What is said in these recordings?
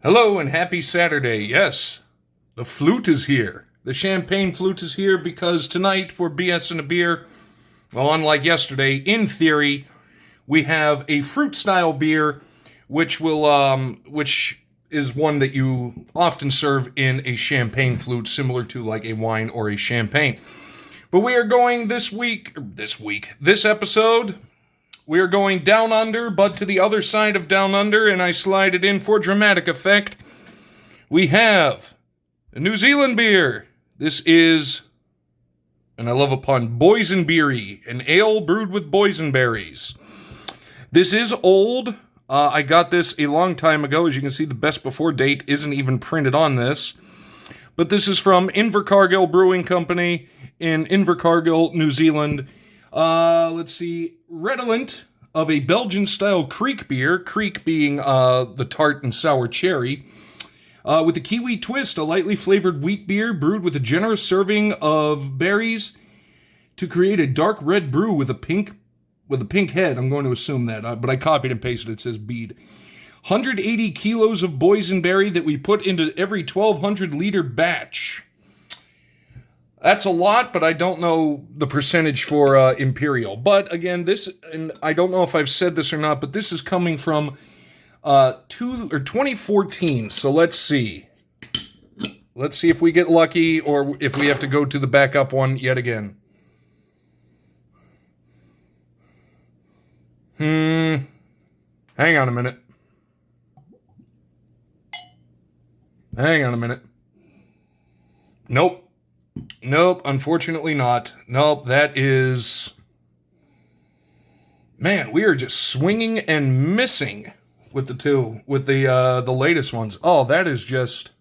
Hello and happy Saturday. Yes, the flute is here. The champagne flute is here because tonight for BS and a beer, well, unlike yesterday, in theory, we have a fruit style beer, which is one that you often serve in a champagne flute, similar to like a wine or a champagne. But we are going this episode, we are going down under, but to the other side of down under, and I slide it in for dramatic effect. We have a New Zealand beer. This is, and I love a pun, Boysenbeery, an ale brewed with boysenberries. This is old. I got this a long time ago. As you can see, the best before date isn't even printed on this. But this is from Invercargill Brewing Company in Invercargill, New Zealand. Let's see, redolent of a Belgian-style Kriek beer, Kriek being the tart and sour cherry, with a kiwi twist, a lightly flavored wheat beer brewed with a generous serving of berries to create a dark red brew with a pink head. I'm going to assume that, but I copied and pasted. It says bead. 180 kilos of boysenberry that we put into every 1,200 liter batch. That's a lot, but I don't know the percentage for Imperial. But again, this, and I don't know if I've said this or not, but this is coming from 2014. So let's see. Let's see if we get lucky or if we have to go to the backup one yet again. Hang on a minute. Nope, unfortunately not. Nope, that is... Man, we are just swinging and missing with the latest ones. Oh, that is just...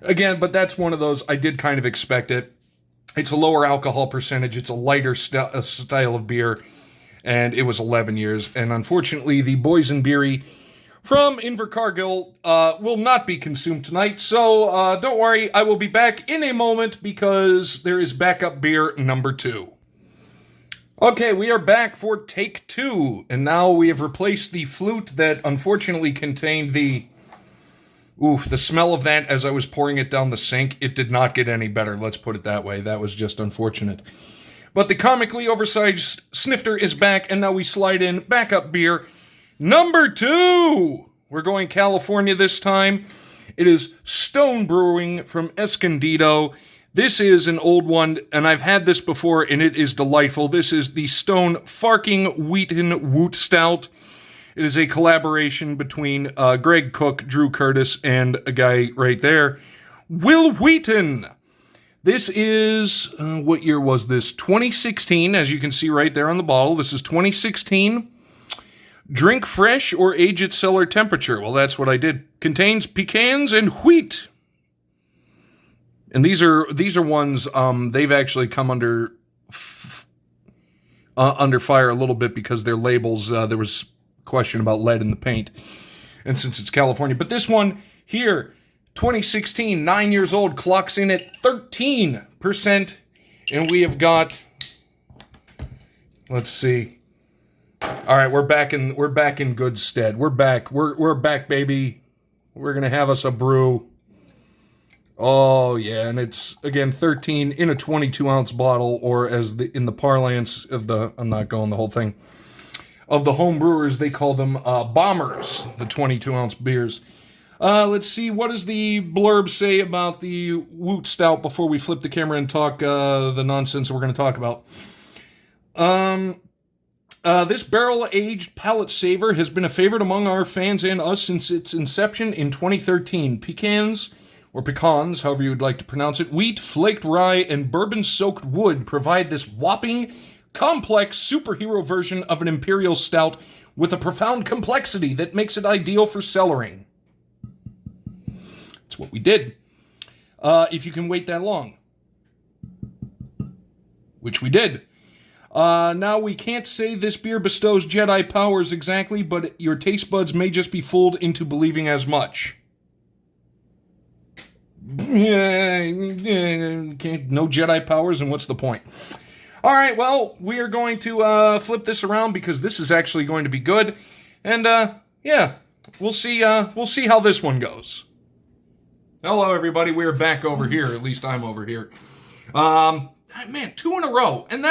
Again, but that's one of those, I did kind of expect it. It's a lower alcohol percentage, it's a lighter style of beer, and it was 11 years. And unfortunately, the Boysenbeery from Invercargill will not be consumed tonight, so don't worry, I will be back in a moment because there is backup beer number 2. Okay, we are back for take 2, and now we have replaced the flute that unfortunately contained the smell of that as I was pouring it down the sink. It did not get any better, let's put it that way. That was just unfortunate. But the comically oversized Snifter is back, and now we slide in backup beer number 2. We're going California this time. It is Stone Brewing from Escondido. This is an old one, and I've had this before, and it is delightful. This is the Stone Farking Wheaton w00tstout. It is a collaboration between Greg Cook, Drew Curtis, and a guy right there, Will Wheaton. This is, what year was this? 2016, as you can see right there on the bottle. This is 2016. Drink fresh or age at cellar temperature. Well, that's what I did. Contains pecans and wheat. And these are ones, they've actually come under fire a little bit because their labels, there was question about lead in the paint. And since it's California. But this one here, 2016, 9 years old, clocks in at 13%. And we have got, let's see. All right, we're back in good stead. We're back, baby. We're gonna have us a brew. Oh yeah, and it's again 13 in a 22-ounce bottle, or as in the parlance of the, I'm not going the whole thing, of the home brewers, they call them bombers, the 22-ounce beers. Let's see, what does the blurb say about the Woot Stout before we flip the camera and talk the nonsense we're going to talk about? This barrel-aged palate saver has been a favorite among our fans and us since its inception in 2013. Pecans, or pecans, however you would like to pronounce it, wheat, flaked rye, and bourbon-soaked wood provide this whopping, complex superhero version of an Imperial stout with a profound complexity that makes it ideal for cellaring. That's what we did. If you can wait that long. Which we did. Now, we can't say this beer bestows Jedi powers exactly, but your taste buds may just be fooled into believing as much. No Jedi powers, and what's the point? All right, well, we are going to flip this around because this is actually going to be good. And, yeah, we'll see how this one goes. Hello, everybody. We're back over here. At least I'm over here. Man, 2 in a row. And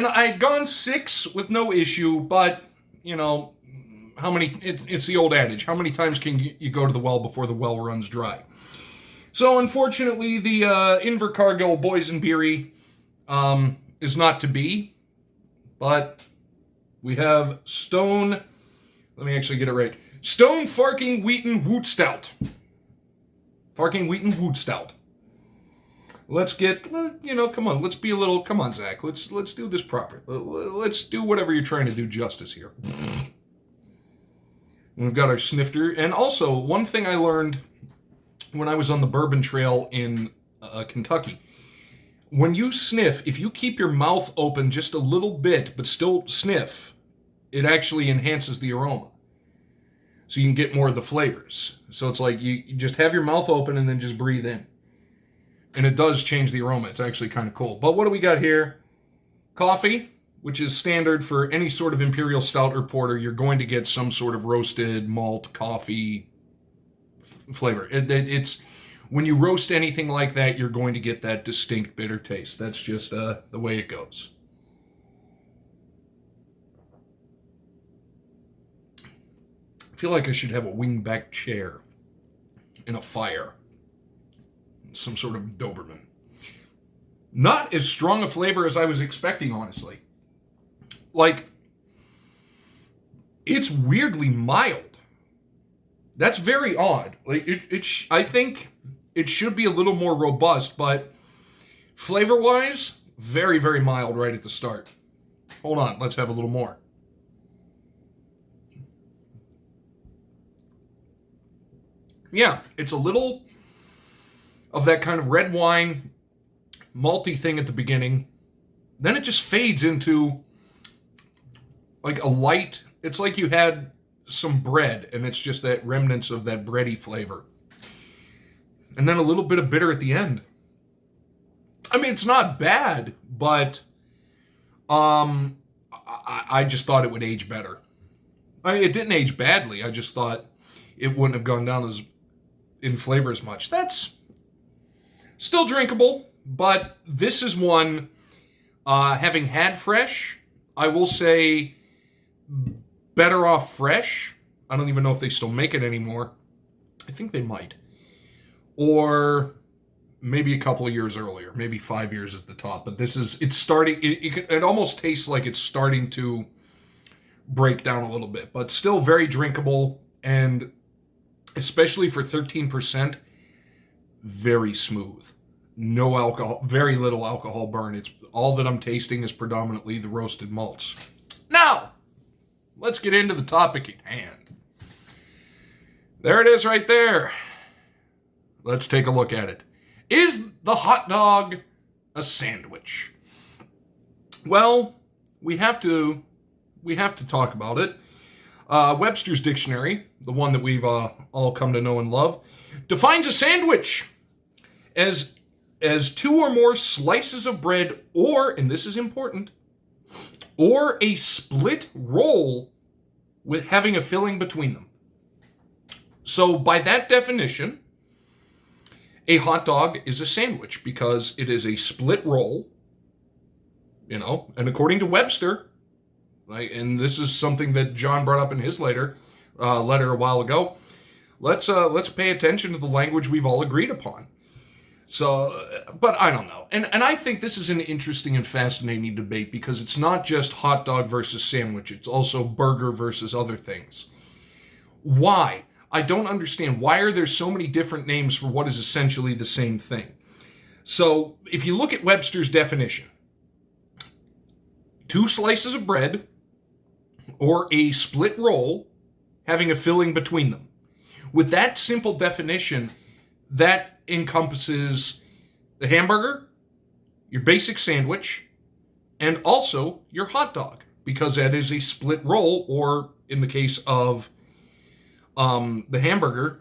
I had gone 6 with no issue, but, you know, how many, it's the old adage, how many times can you go to the well before the well runs dry? So, unfortunately, the Invercargill Boysenbeery is not to be, but we have Stone, let me actually get it right, Stone Farking Wheaton w00tstout. Farking Wheaton w00tstout. Let's get, you know, come on, let's be a little, come on, Zach, let's do this proper. Let's do whatever you're trying to do justice here. We've got our snifter, and also, one thing I learned when I was on the bourbon trail in Kentucky, when you sniff, if you keep your mouth open just a little bit, but still sniff, it actually enhances the aroma. So you can get more of the flavors. So it's like you just have your mouth open and then just breathe in. And it does change the aroma. It's actually kind of cool. But what do we got here? Coffee, which is standard for any sort of Imperial Stout or Porter. You're going to get some sort of roasted malt coffee flavor. It's when you roast anything like that, you're going to get that distinct bitter taste. That's just the way it goes. I feel like I should have a wingback chair in a fire. Some sort of Doberman. Not as strong a flavor as I was expecting, honestly. Like, it's weirdly mild. That's very odd. Like, I think it should be a little more robust, but flavor-wise, very, very mild right at the start. Hold on, let's have a little more. Yeah, it's a little of that kind of red wine, malty thing at the beginning. Then it just fades into like a light, it's like you had some bread and it's just that remnants of that bready flavor. And then a little bit of bitter at the end. I mean, it's not bad, but I just thought it would age better. I mean, it didn't age badly. I just thought it wouldn't have gone down as in flavor as much. That's still drinkable, but this is one, having had fresh, I will say better off fresh. I don't even know if they still make it anymore. I think they might. Or maybe a couple of years earlier, maybe 5 years at the top. But this is, it's starting, it almost tastes like it's starting to break down a little bit, but still very drinkable, and especially for 13%, very smooth. No alcohol, very little alcohol burn. It's all that I'm tasting is predominantly the roasted malts. Now, let's get into the topic at hand. There it is right there. Let's take a look at it. Is the hot dog a sandwich? Well, we have to talk about it. Webster's Dictionary, the one that we've all come to know and love, defines a sandwich as 2 or more slices of bread, or, and this is important, or a split roll with having a filling between them. So by that definition, a hot dog is a sandwich because it is a split roll, you know, and according to Webster, like, and this is something that John brought up in his letter a while ago, let's pay attention to the language we've all agreed upon. So, but I don't know. And I think this is an interesting and fascinating debate because it's not just hot dog versus sandwich. It's also burger versus other things. Why? I don't understand. Why are there so many different names for what is essentially the same thing? So, if you look at Webster's definition, 2 slices of bread or a split roll having a filling between them. With that simple definition, that encompasses the hamburger, your basic sandwich, and also your hot dog, because that is a split roll, or in the case of the hamburger,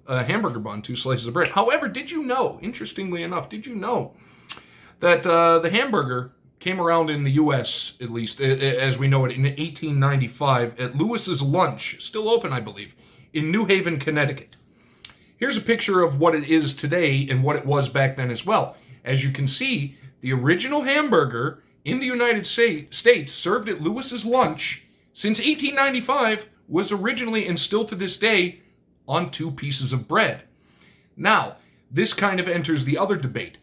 a hamburger bun, 2 slices of bread. However, did you know, interestingly enough, that the hamburger came around in the U.S., at least, as we know it, in 1895 at Lewis's Lunch, still open, I believe, in New Haven, Connecticut. Here's a picture of what it is today and what it was back then as well. As you can see, the original hamburger in the United States served at Lewis's Lunch since 1895 was originally and still to this day on 2 pieces of bread. Now, this kind of enters the other debate.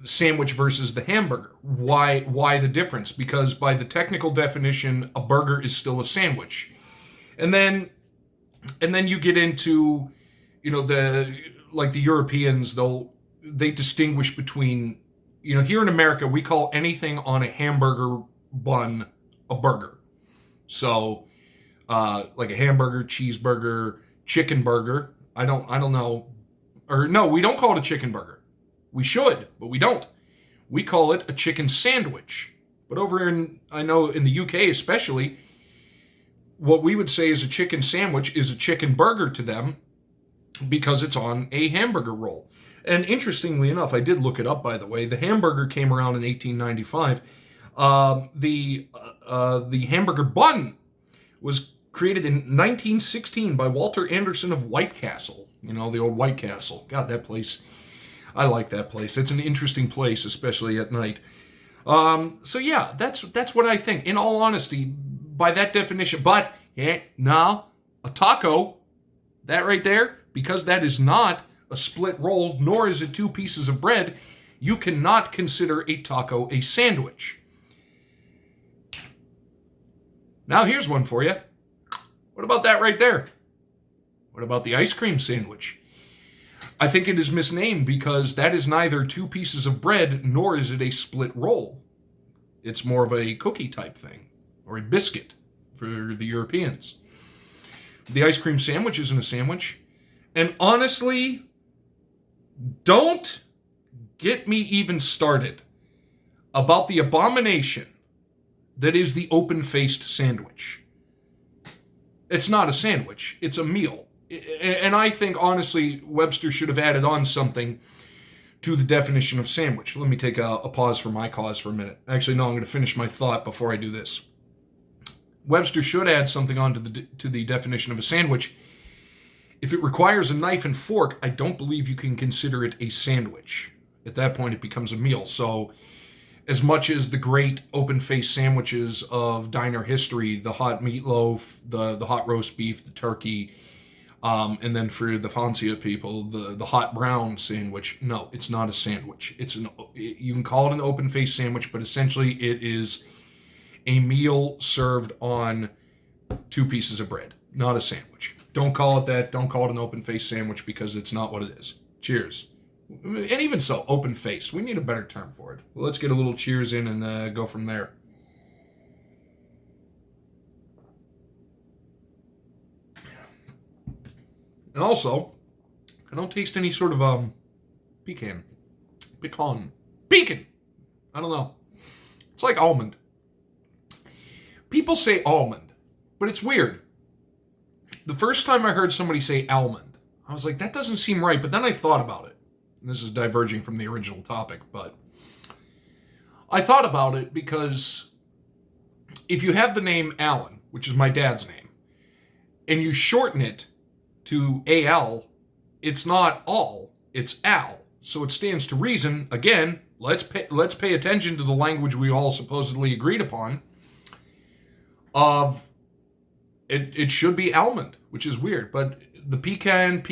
Sandwich versus the hamburger. Why the difference? Because by the technical definition, a burger is still a sandwich. And then you get into, the Europeans, they distinguish between, here in America, we call anything on a hamburger bun a burger. So, like a hamburger, cheeseburger, chicken burger. I don't know. Or no, we don't call it a chicken burger. We should, but we don't. We call it a chicken sandwich. But over in the UK especially, what we would say is a chicken sandwich is a chicken burger to them because it's on a hamburger roll. And interestingly enough, I did look it up, by the way. The hamburger came around in 1895. The hamburger bun was created in 1916 by Walter Anderson of White Castle. The old White Castle. God, that place. I like that place. It's an interesting place, especially at night. So yeah, that's what I think. In all honesty, by that definition. But now a taco, that right there, because that is not a split roll, nor is it 2 pieces of bread, you cannot consider a taco a sandwich. Now here's one for you. What about that right there? What about the ice cream sandwich? I think it is misnamed because that is neither 2 pieces of bread, nor is it a split roll. It's more of a cookie type thing, or a biscuit for the Europeans. The ice cream sandwich isn't a sandwich. And honestly, don't get me even started about the abomination that is the open-faced sandwich. It's not a sandwich, it's a meal. And I think, honestly, Webster should have added on something to the definition of sandwich. Let me take a pause for my cause for a minute. Actually, no, I'm going to finish my thought before I do this. Webster should add something on to the definition of a sandwich. If it requires a knife and fork, I don't believe you can consider it a sandwich. At that point, it becomes a meal. So, as much as the great open-faced sandwiches of diner history, the hot meatloaf, the hot roast beef, the turkey, and then for the fancier people, the hot brown sandwich. No, it's not a sandwich. You can call it an open-faced sandwich, but essentially it is a meal served on 2 pieces of bread, not a sandwich. Don't call it that. Don't call it an open-faced sandwich because it's not what it is. Cheers. And even so, open-faced. We need a better term for it. Well, let's get a little cheers in and go from there. And also, I don't taste any sort of pecan. I don't know. It's like almond. People say almond, but it's weird. The first time I heard somebody say almond, I was like, that doesn't seem right, but then I thought about it. And this is diverging from the original topic, but I thought about it because if you have the name Alan, which is my dad's name, and you shorten it to AL, it's not all, it's Al. So it stands to reason, again, let's pay attention to the language we all supposedly agreed upon, of it should be almond, which is weird. But the pecan,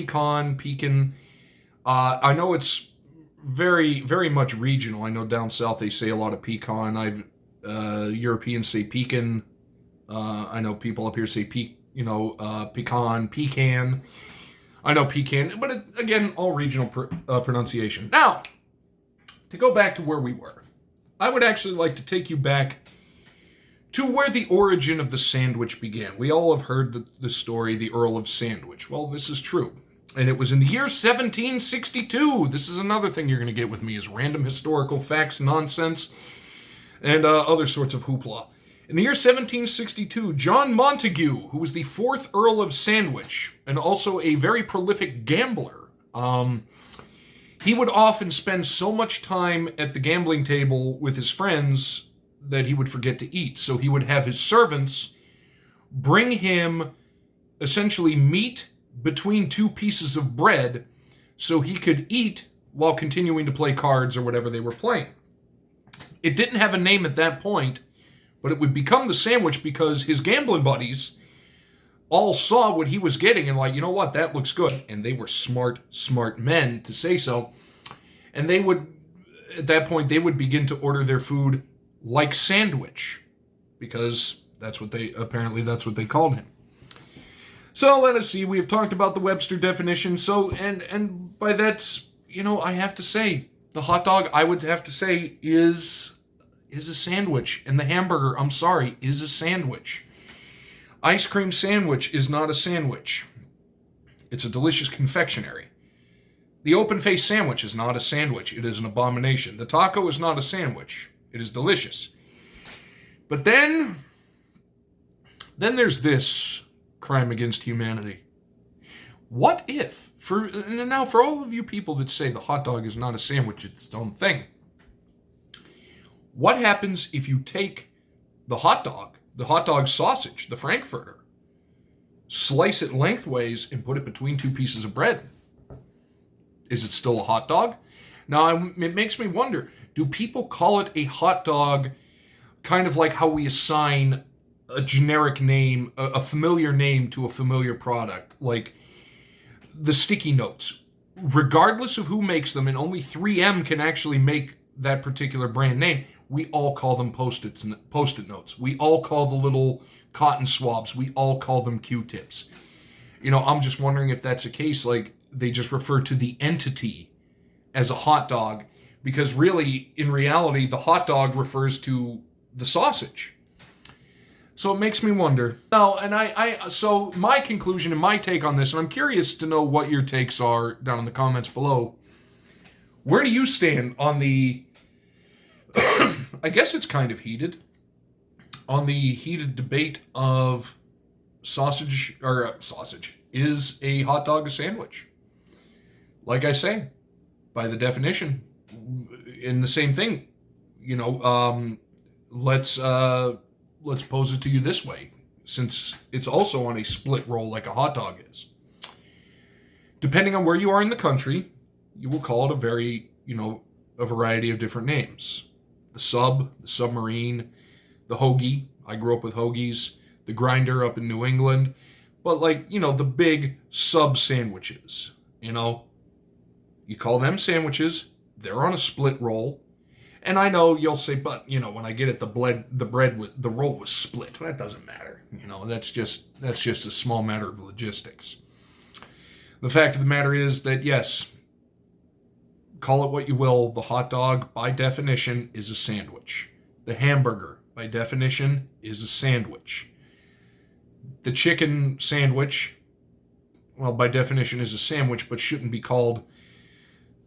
I know it's very, very much regional. I know down south they say a lot of pecan. Europeans say pecan. I know people up here say pecan, pecan. I know pecan, but again, all regional pronunciation. Now, to go back to where we were, I would actually like to take you back to where the origin of the sandwich began. We all have heard the story, the Earl of Sandwich. Well, this is true. And it was in the year 1762. This is another thing you're going to get with me, is random historical facts, nonsense, and other sorts of hoopla. In the year 1762, John Montague, who was the 4th Earl of Sandwich, and also a very prolific gambler, he would often spend so much time at the gambling table with his friends that he would forget to eat. So he would have his servants bring him essentially meat between two pieces of bread so he could eat while continuing to play cards or whatever they were playing. It didn't have a name at that point, but it would become the sandwich because his gambling buddies all saw what he was getting and like, you know what, that looks good. And they were smart men to say so. And they would, at that point, they would begin to order their food like sandwich because that's what they called him. So let us see, we have talked about the Webster definition. So, and by that, I have to say, the hot dog, I would have to say, is a sandwich. And the hamburger, I'm sorry, is a sandwich. Ice cream sandwich is not a sandwich. It's a delicious confectionery. The open-faced sandwich is not a sandwich. It is an abomination. The taco is not a sandwich. It is delicious. But then there's this crime against humanity. What if, for all of you people that say the hot dog is not a sandwich, it's its own thing, what happens if you take the hot dog sausage, the Frankfurter, slice it lengthways and put it between two pieces of bread? Is it still a hot dog? Now, it makes me wonder, do people call it a hot dog kind of like how we assign a generic name, a familiar name to a familiar product? Like the sticky notes, regardless of who makes them, and only 3M can actually make that particular brand name, we all call them Post-it notes. We all call the little cotton swabs. We all call them Q-tips. I'm just wondering if that's a case, like they just refer to the entity as a hot dog, because really, in reality, the hot dog refers to the sausage. So it makes me wonder. Now, and so my conclusion and my take on this, and I'm curious to know what your takes are down in the comments below. Where do you stand on the, I guess it's kind of heated, on the heated debate of sausage, is a hot dog a sandwich? Like I say, by the definition, in the same thing, let's pose it to you this way, since it's also on a split roll like a hot dog is. Depending on where you are in the country, you will call it a variety of different names. The sub, the submarine, the hoagie. I grew up with hoagies. The grinder up in New England. But the big sub sandwiches, you call them sandwiches. They're on a split roll. And I know you'll say, but, when I get it, the roll was split. That doesn't matter. That's just a small matter of logistics. The fact of the matter is that, yes, call it what you will, the hot dog, by definition, is a sandwich. The hamburger, by definition, is a sandwich. The chicken sandwich, well, by definition, is a sandwich, but shouldn't be called,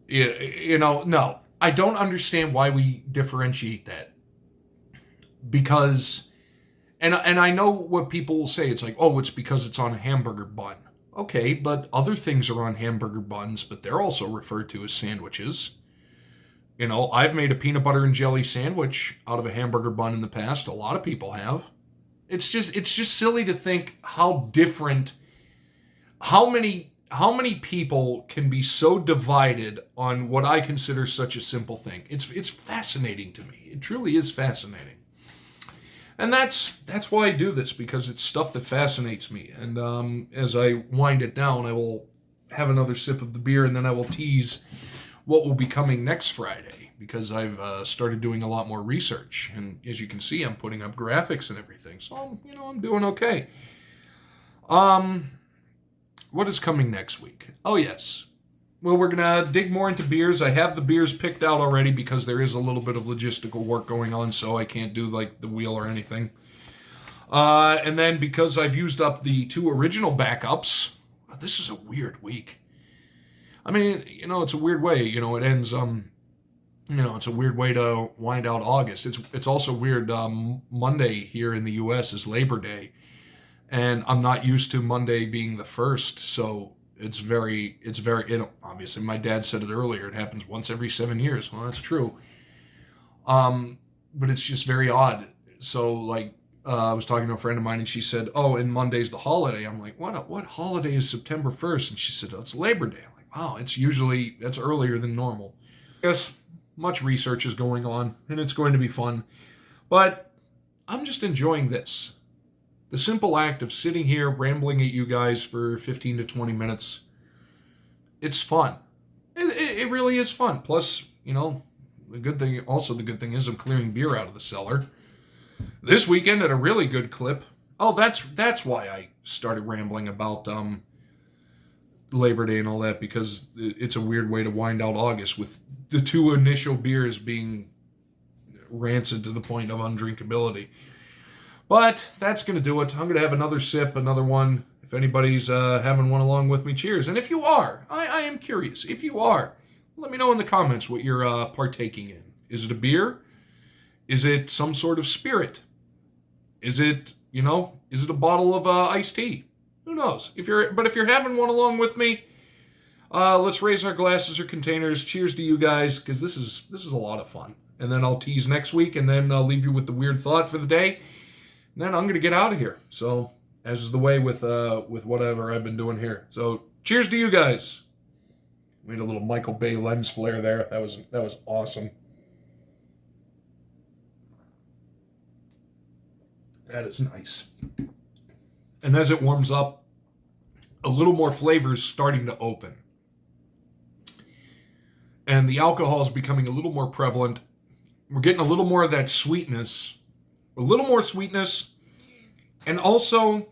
no. I don't understand why we differentiate that. Because, and I know what people will say. It's like, oh, it's because it's on a hamburger bun. Okay, but other things are on hamburger buns, but they're also referred to as sandwiches. I've made a peanut butter and jelly sandwich out of a hamburger bun in the past. A lot of people have. It's just silly to think how different, how many people can be so divided on what I consider such a simple thing. It's fascinating to me. It truly is fascinating. And that's why I do this, because it's stuff that fascinates me. And as I wind it down, I will have another sip of the beer, and then I will tease what will be coming next Friday, because I've started doing a lot more research. And as you can see, I'm putting up graphics and everything. So, I'm doing okay. What is coming next week? Oh, yes. Well, we're going to dig more into beers. I have the beers picked out already because there is a little bit of logistical work going on, so I can't do the wheel or anything. And then because I've used up the 2 original backups, this is a weird week. I mean, it's a weird way. It ends, it's a weird way to wind out August. It's also weird. Monday here in the U.S. is Labor Day. And I'm not used to Monday being the 1st, so it's very, obviously my dad said it earlier, it happens once every 7 years. Well, that's true. but it's just very odd. So, like, I was talking to a friend of mine, and she said, oh, and Monday's the holiday. I'm like, what holiday is September 1st? And she said, oh, it's Labor Day. I'm like, wow, that's earlier than normal. Yes, much research is going on, and it's going to be fun. But I'm just enjoying this. The simple act of sitting here rambling at you guys for 15 to 20 minutes. It's fun. It really is fun. Plus, the good thing is I'm clearing beer out of the cellar. This weekend at a really good clip. Oh, that's why I started rambling about Labor Day and all that, because it's a weird way to wind out August with the 2 initial beers being rancid to the point of undrinkability. But that's going to do it. I'm going to have another sip, another one. If anybody's having one along with me, cheers. And if you are, I am curious. If you are, let me know in the comments what you're partaking in. Is it a beer? Is it some sort of spirit? Is it a bottle of iced tea? Who knows? If you're having one along with me, let's raise our glasses or containers. Cheers to you guys, because this is a lot of fun. And then I'll tease next week, and then I'll leave you with the weird thought for the day. And then I'm going to get out of here. So, as is the way with whatever I've been doing here. So, cheers to you guys. Made a little Michael Bay lens flare there. That was awesome. That is nice. And as it warms up, a little more flavor is starting to open. And the alcohol is becoming a little more prevalent. We're getting a little more of that sweetness. A little more sweetness. And also,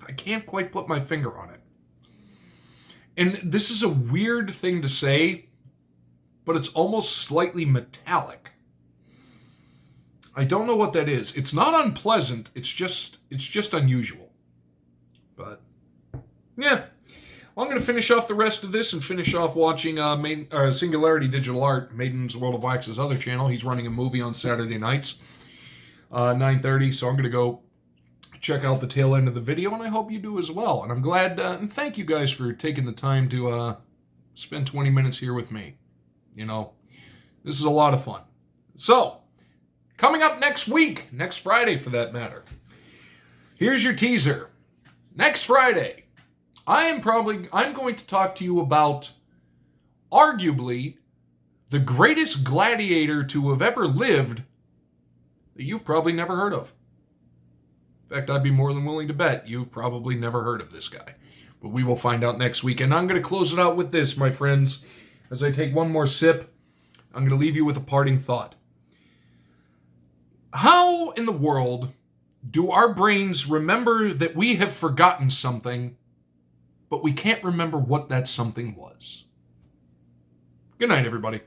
I can't quite put my finger on it. And this is a weird thing to say, but it's almost slightly metallic. I don't know what that is. It's not unpleasant. It's just unusual. But yeah, well, I'm going to finish off the rest of this and finish off watching Singularity Digital Art, Maiden's World of Wax's other channel. He's running a movie on Saturday nights, 9:30. So I'm going to go check out the tail end of the video, and I hope you do as well. And I'm glad, and thank you guys for taking the time to spend 20 minutes here with me. This is a lot of fun. So, coming up next week, next Friday for that matter, here's your teaser. Next Friday, I'm going to talk to you about arguably the greatest gladiator to have ever lived that you've probably never heard of. In fact, I'd be more than willing to bet you've probably never heard of this guy. But we will find out next week. And I'm going to close it out with this, my friends. As I take one more sip, I'm going to leave you with a parting thought. How in the world do our brains remember that we have forgotten something, but we can't remember what that something was? Good night, everybody.